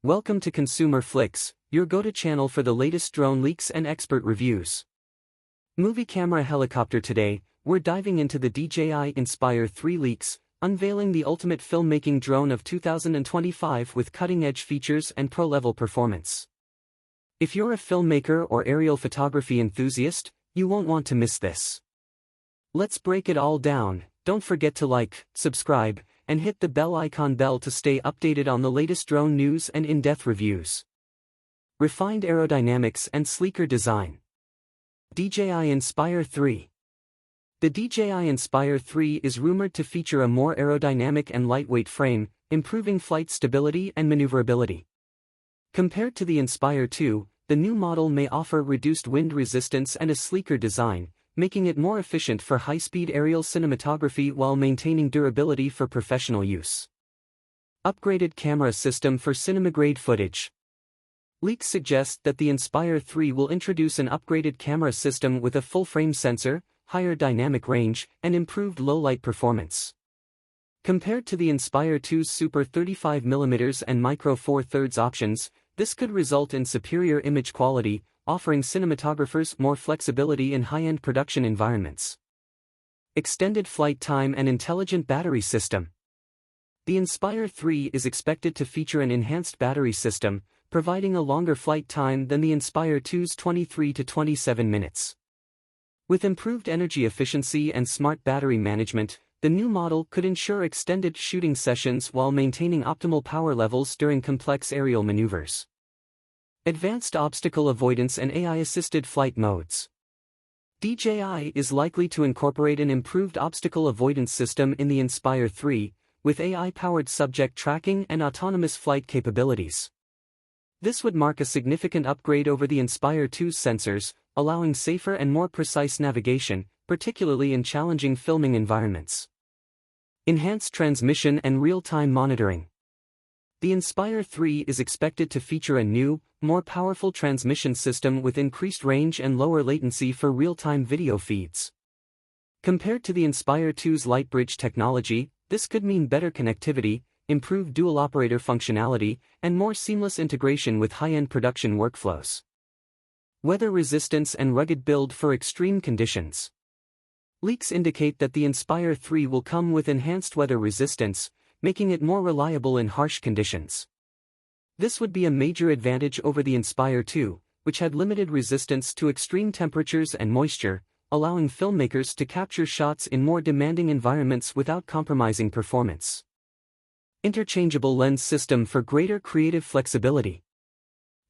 Welcome to Consumer Flix, your go-to channel for the latest drone leaks and expert reviews. Movie camera helicopter. Today, we're diving into the DJI Inspire 3 leaks, unveiling the ultimate filmmaking drone of 2025 with cutting-edge features and pro-level performance. If you're a filmmaker or aerial photography enthusiast, you won't want to miss this. Let's break it all down. Don't forget to like, subscribe, and hit the bell icon to stay updated on the latest drone news and in-depth reviews. Refined aerodynamics and sleeker design. DJI Inspire 3. The DJI Inspire 3 is rumored to feature a more aerodynamic and lightweight frame, improving flight stability and maneuverability. Compared to the Inspire 2, the new model may offer reduced wind resistance and a sleeker design, making it more efficient for high-speed aerial cinematography while maintaining durability for professional use. Upgraded camera system for cinema-grade footage. Leaks suggest that the Inspire 3 will introduce an upgraded camera system with a full-frame sensor, higher dynamic range, and improved low-light performance. Compared to the Inspire 2's Super 35mm and Micro Four Thirds options, this could result in superior image quality, offering cinematographers more flexibility in high-end production environments. Extended flight time and intelligent battery system. The Inspire 3 is expected to feature an enhanced battery system, providing a longer flight time than the Inspire 2's 23 to 27 minutes. With improved energy efficiency and smart battery management, the new model could ensure extended shooting sessions while maintaining optimal power levels during complex aerial maneuvers. Advanced obstacle avoidance and AI-assisted flight modes. DJI is likely to incorporate an improved obstacle avoidance system in the Inspire 3, with AI-powered subject tracking and autonomous flight capabilities. This would mark a significant upgrade over the Inspire 2's sensors, allowing safer and more precise navigation, particularly in challenging filming environments. Enhanced transmission and real-time monitoring. The Inspire 3 is expected to feature a new, more powerful transmission system with increased range and lower latency for real-time video feeds. Compared to the Inspire 2's Lightbridge technology, this could mean better connectivity, improved dual-operator functionality, and more seamless integration with high-end production workflows. Weather resistance and rugged build for extreme conditions. Leaks indicate that the Inspire 3 will come with enhanced weather resistance, making it more reliable in harsh conditions. This would be a major advantage over the Inspire 2, which had limited resistance to extreme temperatures and moisture, allowing filmmakers to capture shots in more demanding environments without compromising performance. Interchangeable lens system for greater creative flexibility.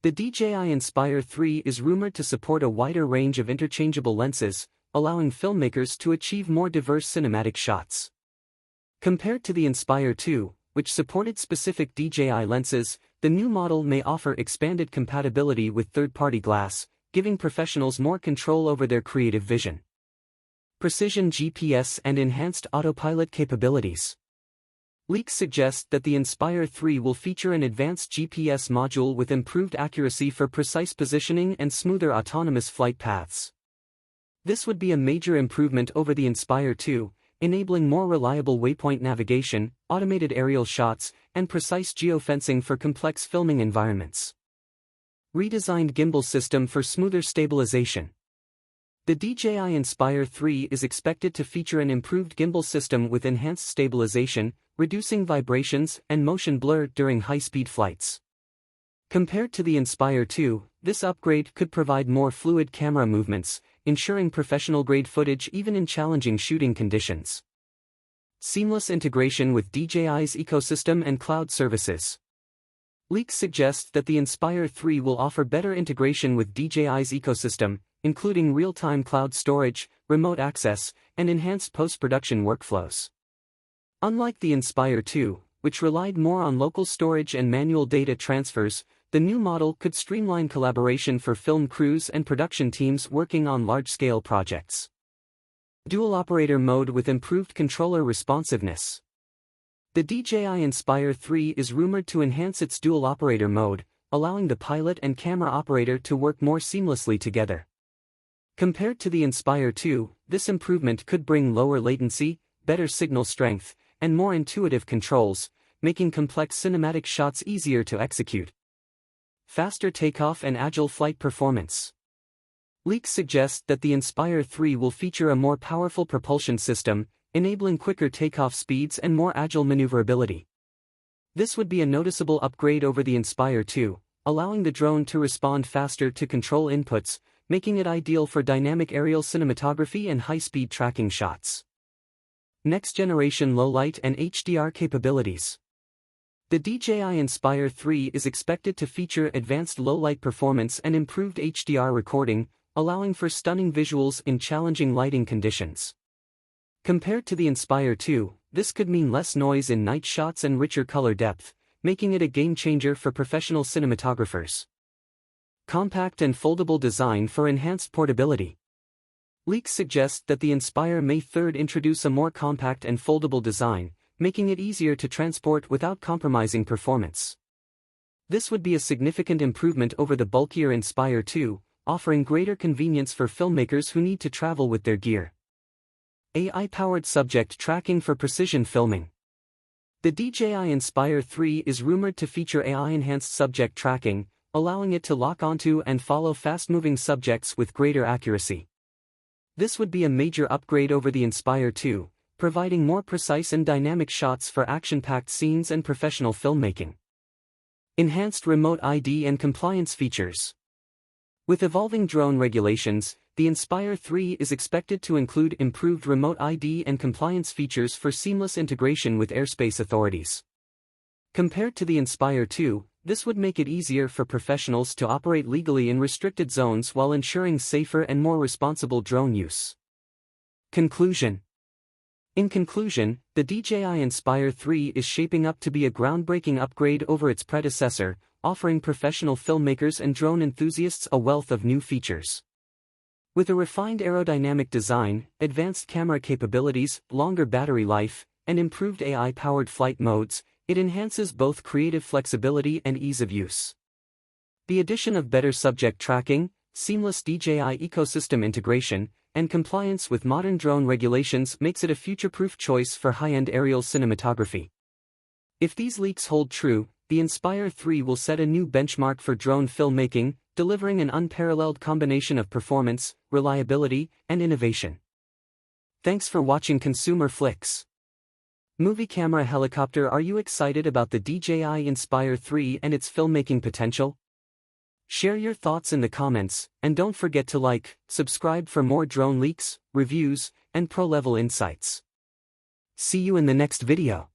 The DJI Inspire 3 is rumored to support a wider range of interchangeable lenses, allowing filmmakers to achieve more diverse cinematic shots. Compared to the Inspire 2, which supported specific DJI lenses, the new model may offer expanded compatibility with third-party glass, giving professionals more control over their creative vision. Precision GPS and enhanced autopilot capabilities. Leaks suggest that the Inspire 3 will feature an advanced GPS module with improved accuracy for precise positioning and smoother autonomous flight paths. This would be a major improvement over the Inspire 2, enabling more reliable waypoint navigation, automated aerial shots, and precise geofencing for complex filming environments. Redesigned gimbal system for smoother stabilization. The DJI Inspire 3 is expected to feature an improved gimbal system with enhanced stabilization, reducing vibrations and motion blur during high-speed flights. Compared to the Inspire 2, this upgrade could provide more fluid camera movements, ensuring professional-grade footage even in challenging shooting conditions. Seamless integration with DJI's ecosystem and cloud services. Leaks suggest that the Inspire 3 will offer better integration with DJI's ecosystem, including real-time cloud storage, remote access, and enhanced post-production workflows. Unlike the Inspire 2, which relied more on local storage and manual data transfers, the new model could streamline collaboration for film crews and production teams working on large-scale projects. Dual operator mode with improved controller responsiveness. The DJI Inspire 3 is rumored to enhance its dual operator mode, allowing the pilot and camera operator to work more seamlessly together. Compared to the Inspire 2, this improvement could bring lower latency, better signal strength, and more intuitive controls, making complex cinematic shots easier to execute. faster takeoff and agile flight performance. Leaks suggest that the Inspire 3 will feature a more powerful propulsion system, enabling quicker takeoff speeds and more agile maneuverability. This would be a noticeable upgrade over the Inspire 2, allowing the drone to respond faster to control inputs, making it ideal for dynamic aerial cinematography and high-speed tracking shots. Next-generation low-light and HDR capabilities. The DJI Inspire 3 is expected to feature advanced low-light performance and improved HDR recording, allowing for stunning visuals in challenging lighting conditions. Compared to the Inspire 2, this could mean less noise in night shots and richer color depth, making it a game-changer for professional cinematographers. Compact and foldable design for enhanced portability. Leaks suggest that the Inspire May 3 introduce a more compact and foldable design, making it easier to transport without compromising performance. This would be a significant improvement over the bulkier Inspire 2, offering greater convenience for filmmakers who need to travel with their gear. AI-powered subject tracking for precision filming. The DJI Inspire 3 is rumored to feature AI-enhanced subject tracking, allowing it to lock onto and follow fast-moving subjects with greater accuracy. This would be a major upgrade over the Inspire 2, providing more precise and dynamic shots for action-packed scenes and professional filmmaking. Enhanced remote ID and compliance features. With evolving drone regulations, the Inspire 3 is expected to include improved remote ID and compliance features for seamless integration with airspace authorities. Compared to the Inspire 2, this would make it easier for professionals to operate legally in restricted zones while ensuring safer and more responsible drone use. Conclusion. In conclusion, the DJI Inspire 3 is shaping up to be a groundbreaking upgrade over its predecessor, offering professional filmmakers and drone enthusiasts a wealth of new features. With a refined aerodynamic design, advanced camera capabilities, longer battery life, and improved AI-powered flight modes, it enhances both creative flexibility and ease of use. The addition of better subject tracking, seamless DJI ecosystem integration, and compliance with modern drone regulations makes it a future-proof choice for high-end aerial cinematography. If these leaks hold true, the Inspire 3 will set a new benchmark for drone filmmaking, delivering an unparalleled combination of performance, reliability, and innovation. Thanks for watching Consumer Flix. Movie camera helicopter. Are you excited about the DJI Inspire 3 and its filmmaking potential? Share your thoughts in the comments, and don't forget to like, subscribe for more drone leaks, reviews, and pro-level insights. See you in the next video.